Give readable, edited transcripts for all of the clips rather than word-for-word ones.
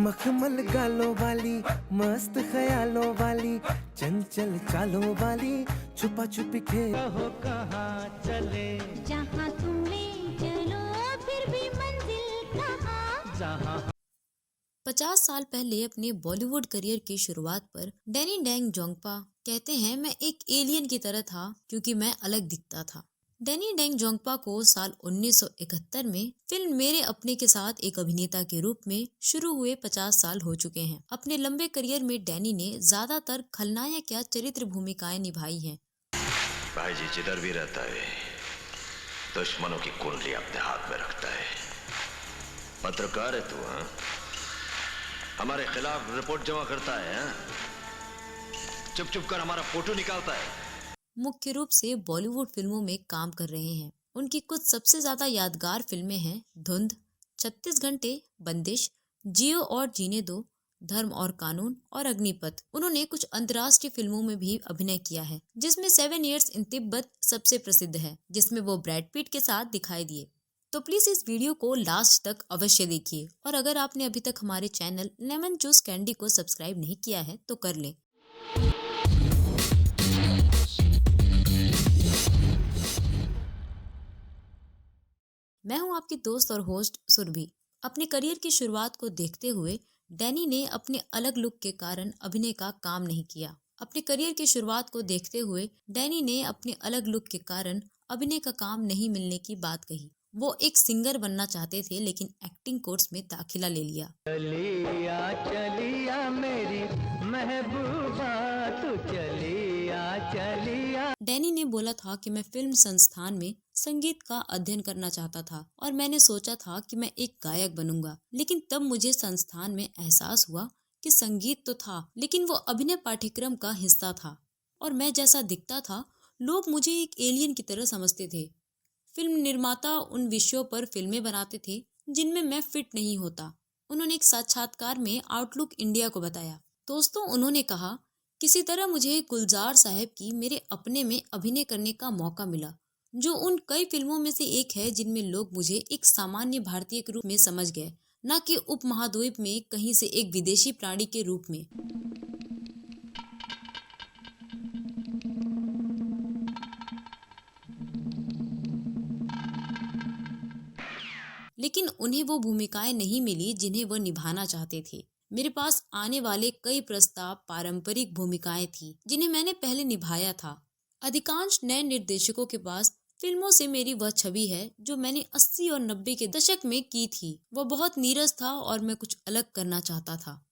मखमल गालों वाली, मस्त ख्यालों वाली, चंचल चालों वाली, छुपा छुपी खेल हो कहाँ चले, जहाँ तुम ले चलो फिर भी मंजिल कहाँ। जहाँ 50 साल पहले अपने बॉलीवुड करियर की शुरुआत पर डैनी डेंग जोंगपा कहते हैं, मैं एक एलियन की तरह था क्योंकि मैं अलग दिखता था। डैनी डेंग जोंगपा को साल 1971 में फिल्म मेरे अपने के साथ एक अभिनेता के रूप में शुरू हुए 50 साल हो चुके हैं। अपने लंबे करियर में डैनी ने ज्यादातर खलनायक या चरित्र भूमिकाएं निभाई हैं। भाई जी जिधर भी रहता है दुश्मनों की कुंडली अपने हाथ में रखता है। पत्रकार है तू? हाँ, हमारे खिलाफ रिपोर्ट जमा करता है। हाँ? चुप चुप कर हमारा फोटो निकालता है। मुख्य रूप से बॉलीवुड फिल्मों में काम कर रहे हैं। उनकी कुछ सबसे ज्यादा यादगार फिल्में हैं धुंध, 36 घंटे, बंदिश, जियो और जीने दो, धर्म और कानून और अग्निपथ। उन्होंने कुछ अंतर्राष्ट्रीय फिल्मों में भी अभिनय किया है, जिसमें 7 इयर्स इन तिब्बत सबसे प्रसिद्ध है, जिसमें वो ब्रैड पिट के साथ दिखाई दिए। तो प्लीज इस वीडियो को लास्ट तक अवश्य देखिए, और अगर आपने अभी तक हमारे चैनल लेमन जूस कैंडी को सब्सक्राइब नहीं किया है तो कर लें। मैं हूं आपकी दोस्त और होस्ट सुरभि। अपने करियर की शुरुआत को देखते हुए डैनी ने अपने अलग लुक के कारण अभिनय का काम नहीं किया। अपने करियर की शुरुआत को देखते हुए डैनी ने अपने अलग लुक के कारण अभिनय का काम नहीं मिलने की बात कही। वो एक सिंगर बनना चाहते थे, लेकिन एक्टिंग कोर्स में दाखिला ले लिया। चलिया मेरी महबूबा, तू चलिया। डैनी ने बोला था कि मैं फिल्म संस्थान में संगीत का अध्ययन करना चाहता था और मैंने सोचा था कि मैं एक गायक बनूंगा, लेकिन तब मुझे संस्थान में एहसास हुआ कि संगीत तो था, लेकिन वो अभिनय पाठ्यक्रम का हिस्सा था और मैं जैसा दिखता था लोग मुझे एक एलियन की तरह समझते थे। फिल्म निर्माता उन विषयों पर फिल्में बनाते थे जिनमें मैं फिट नहीं होता। उन्होंने एक साक्षात्कार में आउटलुक इंडिया को बताया। दोस्तों, उन्होंने कहा, किसी तरह मुझे गुलजार साहब की मेरे अपने में अभिनय करने का मौका मिला, जो उन कई फिल्मों में से एक है जिनमें लोग मुझे एक सामान्य भारतीय के रूप में समझ गए, न कि उपमहाद्वीप में कहीं से एक विदेशी प्राणी के रूप में। लेकिन उन्हें वो भूमिकाएं नहीं मिली जिन्हें वो निभाना चाहते थे। मेरे पास आने वाले कई प्रस्ताव पारंपरिक भूमिकाएं थी जिन्हें मैंने पहले निभाया था। अधिकांश नए निर्देशकों के पास फिल्मों से मेरी वह छवि है जो मैंने 80 और 90 के दशक में की थी। वह बहुत नीरस था और मैं कुछ अलग करना चाहता था।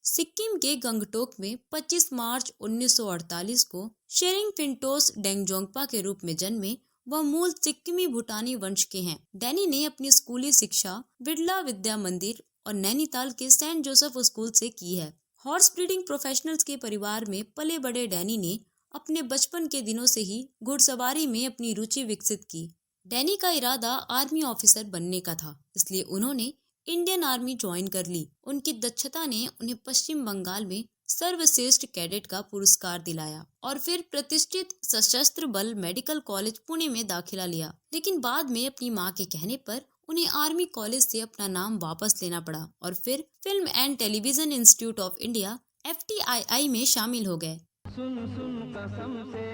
सिक्किम के गंगटोक में 25 मार्च 1948 को शेरिंग फिंटोस डेंगजोंगपा के रूप में जन्मे। वह मूल सिक्किमी भूटानी वंश के हैं। डैनी ने अपनी स्कूली शिक्षा बिरला विद्या मंदिर और नैनीताल के सेंट जोसेफ स्कूल से की है। हॉर्स ब्रीडिंग प्रोफेशनल्स के परिवार में पले बड़े डैनी ने अपने बचपन के दिनों से ही घुड़सवारी में अपनी रुचि विकसित की। डैनी का इरादा आर्मी ऑफिसर बनने का था, इसलिए उन्होंने इंडियन आर्मी ज्वाइन कर ली। उनकी दक्षता ने उन्हें पश्चिम बंगाल में सर्वश्रेष्ठ कैडेट का पुरस्कार दिलाया और फिर प्रतिष्ठित सशस्त्र बल मेडिकल कॉलेज पुणे में दाखिला लिया। लेकिन बाद में अपनी मां के कहने पर उन्हें आर्मी कॉलेज से अपना नाम वापस लेना पड़ा और फिर film and television institute of India FTII में शामिल हो गए। सुन सुन कसम से,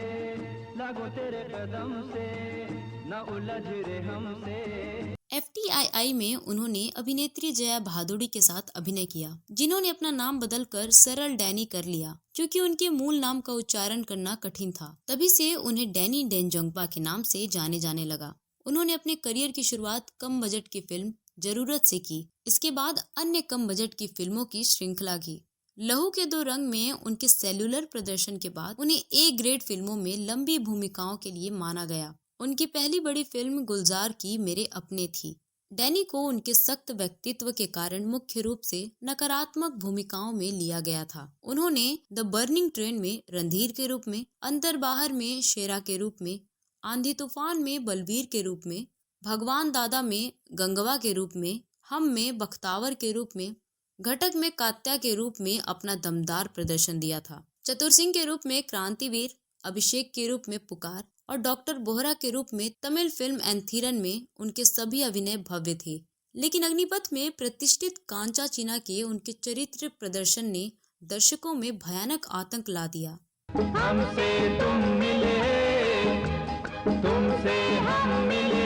लागो तेरे कदम से, न उलझ रे हमसे। FTII में उन्होंने अभिनेत्री जया भादुड़ी के साथ अभिनय किया, जिन्होंने अपना नाम बदलकर सरल डैनी कर लिया क्योंकि उनके मूल नाम का उच्चारण करना कठिन था। तभी से उन्हें डैनी डेंजोंगपा के नाम से जाने जाने लगा। उन्होंने अपने करियर की शुरुआत कम बजट की फिल्म जरूरत से की। इसके बाद अन्य कम बजट की फिल्मों की श्रृंखला की। लहू के दो रंग में उनके सेल्युलर प्रदर्शन के बाद उन्हें A ग्रेड फिल्मों में लंबी भूमिकाओं के लिए माना गया। उनकी पहली बड़ी फिल्म गुलजार की मेरे अपने थी। डैनी को उनके सख्त व्यक्तित्व के कारण मुख्य रूप से नकारात्मक भूमिकाओं में लिया गया था। उन्होंने द बर्निंग ट्रेन में रणधीर के रूप में, अंदर बाहर में शेरा के रूप में, आंधी तूफान में बलवीर के रूप में, भगवान दादा में गंगवा के रूप में, हम में बख्तावर के रूप में, घटक में कात्या के रूप में अपना दमदार प्रदर्शन दिया था। चतुर सिंह के रूप में क्रांतिवीर, अभिषेक के रूप में पुकार और डॉक्टर बोहरा के रूप में तमिल फिल्म एंथीरन में उनके सभी अभिनय भव्य थे। लेकिन अग्निपथ में प्रतिष्ठित कांचा चीना के उनके चरित्र प्रदर्शन ने दर्शकों में भयानक आतंक ला दिया। हमसे तुम मिले, तुमसे हम मिले।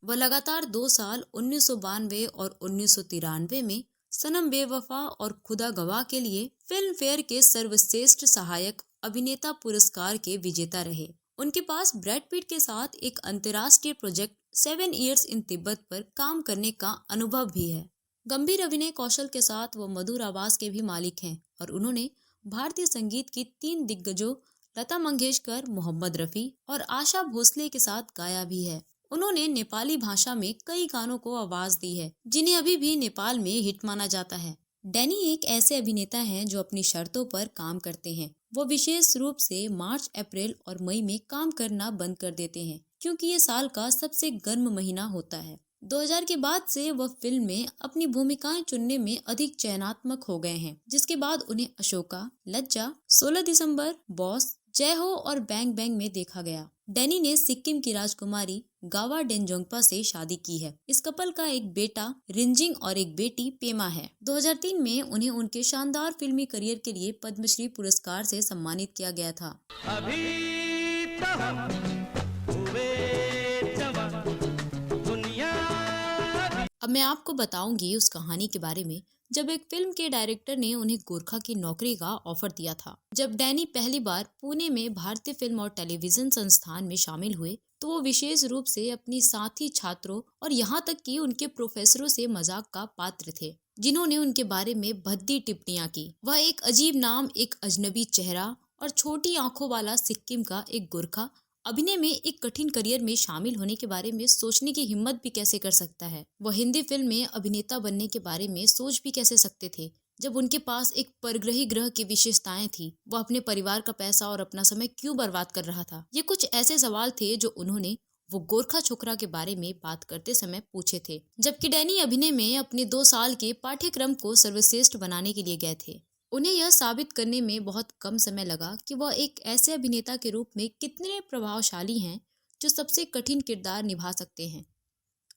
वह लगातार 2 साल 1992 और 1993 में सनम बेवफा और खुदा गवाह के लिए फिल्म फेयर के सर्वश्रेष्ठ सहायक अभिनेता पुरस्कार के विजेता रहे। उनके पास ब्रैड पिट के साथ एक अंतर्राष्ट्रीय प्रोजेक्ट 7 इयर्स इन तिब्बत पर काम करने का अनुभव भी है। गंभीर अभिनय कौशल के साथ वो मधुर आवाज के भी मालिक हैं और उन्होंने भारतीय संगीत की 3 दिग्गजों लता मंगेशकर, मोहम्मद रफी और आशा भोसले के साथ गाया भी है। उन्होंने नेपाली भाषा में कई गानों को आवाज दी है जिन्हें अभी भी नेपाल में हिट माना जाता है। डैनी एक ऐसे अभिनेता हैं जो अपनी शर्तों पर काम करते हैं। वो विशेष रूप से मार्च, अप्रैल और मई में काम करना बंद कर देते हैं क्योंकि ये साल का सबसे गर्म महीना होता है। 2000 के बाद से वह फिल्म में अपनी भूमिकाएं चुनने में अधिक चयनात्मक हो गए हैं, जिसके बाद उन्हें अशोका, लज्जा, 16 दिसंबर, बॉस, जय हो और बैंग बैंग में देखा गया। डैनी ने सिक्किम की राजकुमारी गावा डेंजोंगपा से शादी की है। इस कपल का एक बेटा रिंजिंग और एक बेटी पेमा है। 2003 में उन्हें उनके शानदार फिल्मी करियर के लिए पद्मश्री पुरस्कार से सम्मानित किया गया था। अभी तो हम हुए जवान, दुनिया। अब मैं आपको बताऊंगी उस कहानी के बारे में जब एक फिल्म के डायरेक्टर ने उन्हें गोरखा की नौकरी का ऑफर दिया था। जब डैनी पहली बार पुणे में भारतीय फिल्म और टेलीविजन संस्थान में शामिल हुए तो वो विशेष रूप से अपनी साथी छात्रों और यहाँ तक कि उनके प्रोफेसरों से मजाक का पात्र थे, जिन्होंने उनके बारे में भद्दी टिप्पणियां की। वह एक अजीब नाम, एक अजनबी चेहरा और छोटी आंखों वाला सिक्किम का एक गोरखा अभिनय में एक कठिन करियर में शामिल होने के बारे में सोचने की हिम्मत भी कैसे कर सकता है। वह हिंदी फिल्म में अभिनेता बनने के बारे में सोच भी कैसे सकते थे जब उनके पास एक परग्रही ग्रह की विशेषताएं थी। वह अपने परिवार का पैसा और अपना समय क्यों बर्बाद कर रहा था? ये कुछ ऐसे सवाल थे जो उन्होंने वो गोरखा छोकरा के बारे में बात करते समय पूछे थे, जबकि डैनी अभिनय में अपने 2 साल के पाठ्यक्रम को सर्वश्रेष्ठ बनाने के लिए गए थे। उन्हें यह साबित करने में बहुत कम समय लगा कि वह एक ऐसे अभिनेता के रूप में कितने प्रभावशाली हैं जो सबसे कठिन किरदार निभा सकते हैं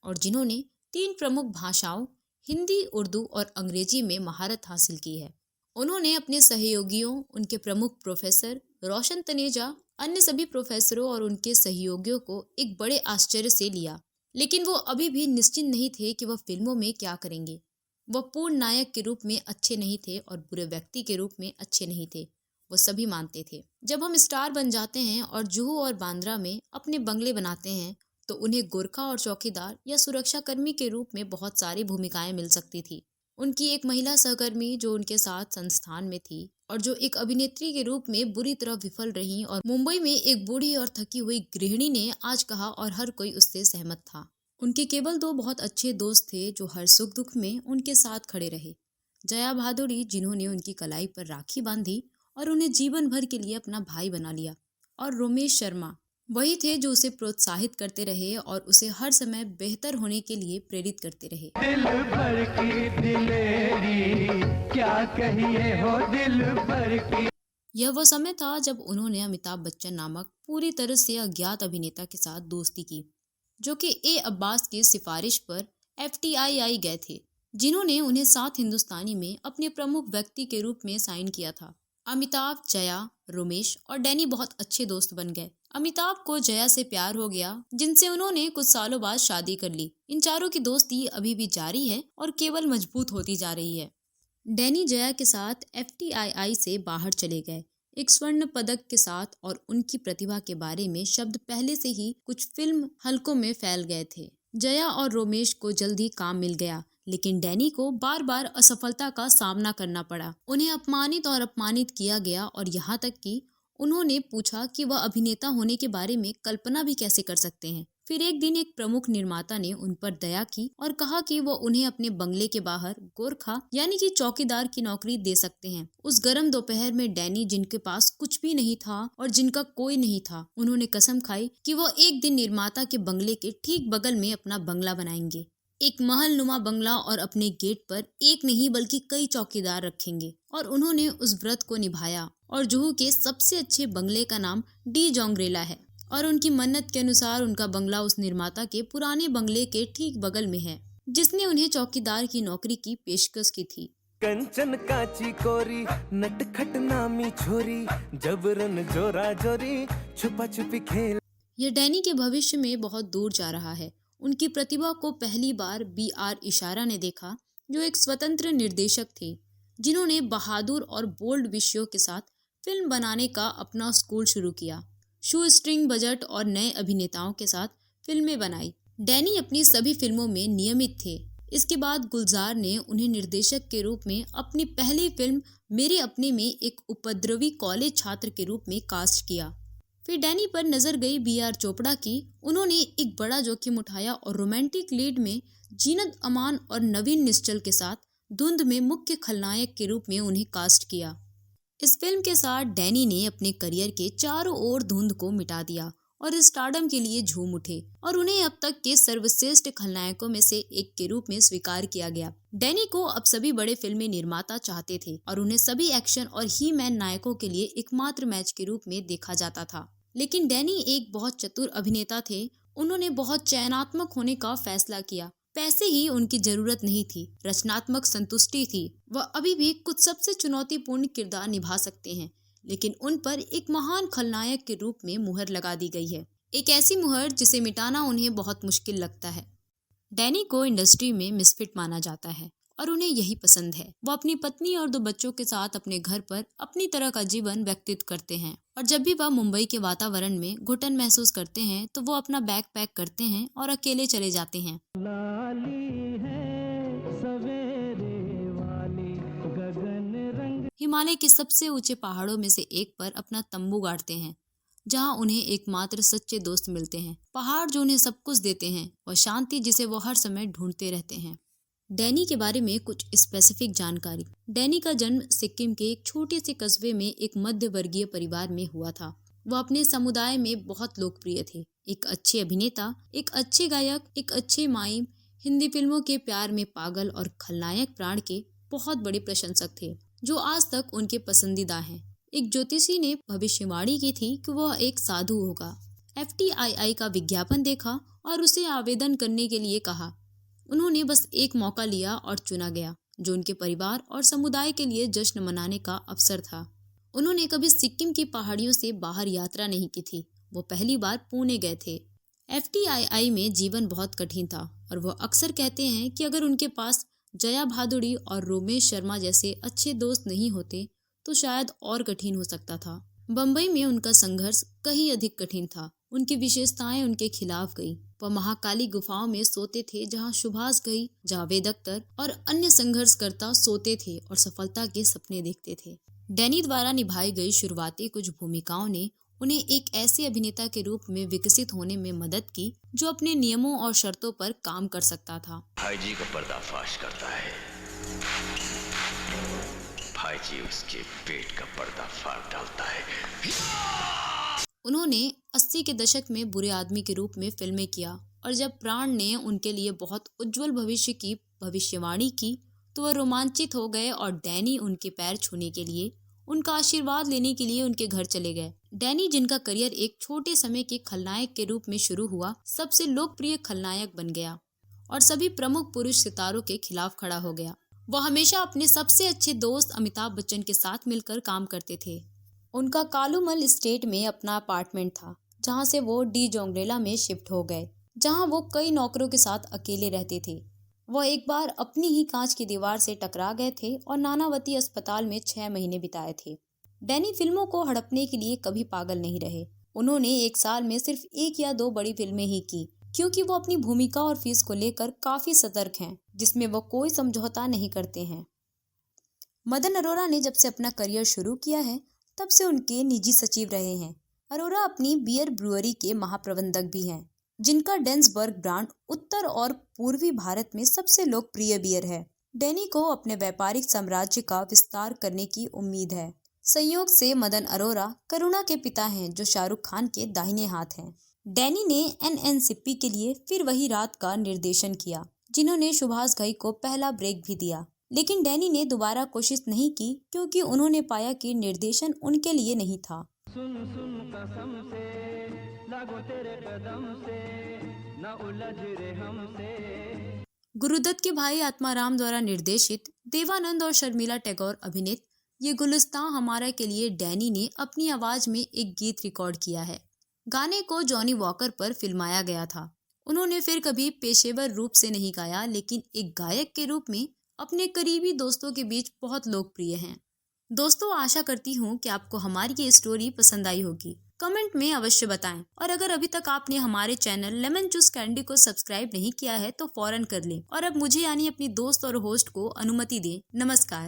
और जिन्होंने 3 प्रमुख भाषाओं हिंदी, उर्दू और अंग्रेजी में महारत हासिल की है। उन्होंने अपने सहयोगियों, उनके प्रमुख प्रोफेसर रोशन तनेजा, अन्य सभी प्रोफेसरों और उनके सहयोगियों को एक बड़े आश्चर्य से लिया, लेकिन वो अभी भी निश्चित नहीं थे कि वह फिल्मों में क्या करेंगे। वह पूर्ण नायक के रूप में अच्छे नहीं थे और बुरे व्यक्ति के रूप में अच्छे नहीं थे, वो सभी मानते थे। जब हम स्टार बन जाते हैं और जुहू और बांद्रा में अपने बंगले बनाते हैं तो उन्हें गोरखा और चौकीदार या सुरक्षा कर्मी के रूप में बहुत सारी भूमिकाएं मिल सकती थी। उनकी एक महिला सहकर्मी जो उनके साथ संस्थान में थी और जो एक अभिनेत्री के रूप में बुरी तरह विफल रही, और मुंबई में एक बूढ़ी और थकी हुई गृहिणी ने आज कहा और हर कोई उससे सहमत था। उनके केवल 2 बहुत अच्छे दोस्त थे जो हर सुख दुख में उनके साथ खड़े रहे। जया भादुड़ी, जिन्होंने उनकी कलाई पर राखी बांधी और उन्हें जीवन भर के लिए अपना भाई बना लिया, और रोमेश शर्मा वही थे जो उसे प्रोत्साहित करते रहे और उसे हर समय बेहतर होने के लिए प्रेरित करते रहे। दिल भर की दिलेरी, क्या कहिए हो दिल भर की। यह वह समय था जब उन्होंने अमिताभ बच्चन नामक पूरी तरह से अज्ञात अभिनेता के साथ दोस्ती की, जो कि ए अब्बास की सिफारिश पर FTII गए थे, जिन्होंने उन्हें साथ हिंदुस्तानी में अपने प्रमुख व्यक्ति के रूप में साइन किया था। अमिताभ, जया, रोमेश और डैनी बहुत अच्छे दोस्त बन गए। अमिताभ को जया से प्यार हो गया, जिनसे उन्होंने कुछ सालों बाद शादी कर ली। इन चारों की दोस्ती अभी भी जारी है और केवल मजबूत होती जा रही है। डैनी जया के साथ FTII से बाहर चले गए एक स्वर्ण पदक के साथ, और उनकी प्रतिभा के बारे में शब्द पहले से ही कुछ फिल्म हलकों में फैल गए थे। जया और रोमेश को जल्दी काम मिल गया, लेकिन डैनी को बार बार असफलता का सामना करना पड़ा। उन्हें अपमानित किया गया और यहाँ तक कि उन्होंने पूछा कि वह अभिनेता होने के बारे में कल्पना भी कैसे कर सकते हैं। फिर एक दिन एक प्रमुख निर्माता ने उन पर दया की और कहा कि वो उन्हें अपने बंगले के बाहर गोरखा यानी कि चौकीदार की नौकरी दे सकते हैं। उस गर्म दोपहर में डैनी, जिनके पास कुछ भी नहीं था और जिनका कोई नहीं था, उन्होंने कसम खाई कि वो एक दिन निर्माता के बंगले के ठीक बगल में अपना बंगला बनाएंगे, एक महल नुमा बंगला, और अपने गेट पर एक नहीं बल्कि कई चौकीदार रखेंगे। और उन्होंने उस व्रत को निभाया और जुहू के सबसे अच्छे बंगले का नाम डी जोंग्रेला है। और उनकी मन्नत के अनुसार उनका बंगला उस निर्माता के पुराने बंगले के ठीक बगल में है जिसने उन्हें चौकीदार की नौकरी की पेशकश की थी। कंचन काची कोरी नटखट नामी छोरी जबरन जोरा जोरी छुपा छुपी खेल। यह डैनी के भविष्य में बहुत दूर जा रहा है। उनकी प्रतिभा को पहली बार B.R. इशारा ने देखा, जो एक स्वतंत्र निर्देशक थे जिन्होंने बहादुर और बोल्ड विषयों के साथ फिल्म बनाने का अपना स्कूल शुरू किया। शू स्ट्रिंग बजट और नए अभिनेताओं के साथ फिल्में बनाई। डैनी अपनी सभी फिल्मों में नियमित थे। इसके बाद गुलजार ने उन्हें निर्देशक के रूप में अपनी पहली फिल्म मेरे अपने में एक उपद्रवी कॉलेज छात्र के रूप में कास्ट किया। फिर डैनी पर नजर गई B.R. चोपड़ा की। उन्होंने एक बड़ा जोखिम उठाया और रोमांटिक लीड में जीनत अमान और नवीन निश्चल के साथ धुंध में मुख्य खलनायक के रूप में उन्हें कास्ट किया। इस फिल्म के साथ डैनी ने अपने करियर के चारों ओर धुंध को मिटा दिया और स्टारडम के लिए झूम उठे और उन्हें अब तक के सर्वश्रेष्ठ खलनायकों में से एक के रूप में स्वीकार किया गया। डैनी को अब सभी बड़े फिल्मी निर्माता चाहते थे और उन्हें सभी एक्शन और ही मैन नायकों के लिए एकमात्र मैच के रूप में देखा जाता था। लेकिन डैनी एक बहुत चतुर अभिनेता थे। उन्होंने बहुत चयनात्मक होने का फैसला किया। पैसे ही उनकी जरूरत नहीं थी, रचनात्मक संतुष्टि थी। वह अभी भी कुछ सबसे चुनौतीपूर्ण किरदार निभा सकते हैं, लेकिन उन पर एक महान खलनायक के रूप में मुहर लगा दी गई है। एक ऐसी मुहर जिसे मिटाना उन्हें बहुत मुश्किल लगता है। डैनी को इंडस्ट्री में मिसफिट माना जाता है और उन्हें यही पसंद है। वो अपनी पत्नी और 2 बच्चों के साथ अपने घर पर अपनी तरह का जीवन व्यतीत करते हैं और जब भी वह मुंबई के वातावरण में घुटन महसूस करते हैं तो वो अपना बैग पैक करते हैं और अकेले चले जाते हैं। हिमालय के सबसे ऊंचे पहाड़ों में से एक पर अपना तंबू गाड़ते हैं, जहां उन्हें एकमात्र सच्चे दोस्त मिलते हैं। पहाड़ जो उन्हें सब कुछ देते हैं और शांति जिसे वो हर समय ढूंढते रहते हैं। डैनी के बारे में कुछ स्पेसिफिक जानकारी। डैनी का जन्म सिक्किम के एक छोटे से कस्बे में एक मध्य वर्गीय परिवार में हुआ था। वह अपने समुदाय में बहुत लोकप्रिय थे। एक अच्छे अभिनेता, एक अच्छे गायक, एक अच्छे माइम, हिंदी फिल्मों के प्यार में पागल और खलनायक प्राण के बहुत बड़े प्रशंसक थे, जो आज तक उनके पसंदीदा हैं। एक ज्योतिषी ने भविष्यवाणी की थी कि वह एक साधु होगा। FTII का विज्ञापन देखा और उसे आवेदन करने के लिए कहा। उन्होंने बस एक मौका लिया और चुना गया, जो उनके परिवार और समुदाय के लिए जश्न मनाने का अवसर था। उन्होंने कभी सिक्किम की पहाड़ियों से बाहर यात्रा नहीं की थी। वो पहली बार पुणे गए थे। FTII में जीवन बहुत कठिन था और वो अक्सर कहते हैं कि अगर उनके पास जया भादुड़ी और रोमेश शर्मा जैसे अच्छे दोस्त नहीं होते तो शायद और कठिन हो सकता था। बम्बई में उनका संघर्ष कहीं अधिक कठिन था। उनकी विशेषताएं उनके खिलाफ गई। वह महाकाली गुफाओं में सोते थे, जहां सुभाष घई, जावेद अख्तर और अन्य संघर्षकर्ता सोते थे और सफलता के सपने देखते थे। डैनी द्वारा निभाई गई शुरुआती कुछ भूमिकाओं ने उन्हें एक ऐसे अभिनेता के रूप में विकसित होने में मदद की जो अपने नियमों और शर्तों पर काम कर सकता था। भाई जी का पर्दाफाश करता है। भाई जी उसके पेट का पर्दा फाड़ डालता है। उन्होंने 80 के दशक में बुरे आदमी के रूप में फिल्में किया और जब प्राण ने उनके लिए बहुत उज्जवल भविष्य की भविष्यवाणी की तो वह रोमांचित हो गए और डैनी उनके पैर छूने के लिए, उनका आशीर्वाद लेने के लिए उनके घर चले गए। डैनी, जिनका करियर एक छोटे समय के खलनायक के रूप में शुरू हुआ, सबसे लोकप्रिय खलनायक बन गया और सभी प्रमुख पुरुष सितारों के खिलाफ खड़ा हो गया। वह हमेशा अपने सबसे अच्छे दोस्त अमिताभ बच्चन के साथ मिलकर काम करते थे। उनका कालूमल स्टेट में अपना अपार्टमेंट था, जहां से वो डी जोंग्रेला में शिफ्ट हो गए, जहां वो कई नौकरों के साथ अकेले रहते थे। वह एक बार अपनी ही कांच की दीवार से टकरा गए थे और नानावती अस्पताल में 6 महीने बिताए थे। डैनी फिल्मों को हड़पने के लिए कभी पागल नहीं रहे। उन्होंने एक साल में सिर्फ 1 या 2 बड़ी फिल्में ही की, क्योंकि वो अपनी भूमिका और फीस को लेकर काफी सतर्क हैं, जिसमें वो कोई समझौता नहीं करते हैं। मदन अरोरा ने जब से अपना करियर शुरू किया है, तब से उनके निजी सचिव रहे हैं। अरोरा अपनी बियर ब्रूअरी के महाप्रबंधक भी हैं, जिनका डेंसबर्ग ब्रांड उत्तर और पूर्वी भारत में सबसे लोकप्रिय बियर है। डैनी को अपने व्यापारिक साम्राज्य का विस्तार करने की उम्मीद है। संयोग से मदन अरोरा करुणा के पिता हैं, जो शाहरुख खान के दाहिने हाथ हैं। डैनी ने NNCP के लिए फिर वही रात का निर्देशन किया, जिन्होंने सुभाष घई को पहला ब्रेक भी दिया। लेकिन डैनी ने दोबारा कोशिश नहीं की, क्योंकि उन्होंने पाया कि निर्देशन उनके लिए नहीं था। सुन सुन कसम से लागो तेरे कदम से, न उलझ रे हमसे। गुरुदत्त के भाई आत्माराम द्वारा निर्देशित, देवानंद और शर्मिला टैगोर अभिनीत ये गुलिस्तां हमारा के लिए डैनी ने अपनी आवाज में एक गीत रिकॉर्ड किया है। गाने को जॉनी वॉकर पर फिल्माया गया था। उन्होंने फिर कभी पेशेवर रूप से नहीं गाया, लेकिन एक गायक के रूप में अपने करीबी दोस्तों के बीच बहुत लोकप्रिय हैं। दोस्तों, आशा करती हूँ कि आपको हमारी ये स्टोरी पसंद आई होगी। कमेंट में अवश्य बताएं, और अगर अभी तक आपने हमारे चैनल लेमन जूस कैंडी को सब्सक्राइब नहीं किया है तो फौरन कर लें और अब मुझे यानी अपनी दोस्त और होस्ट को अनुमति दें। नमस्कार।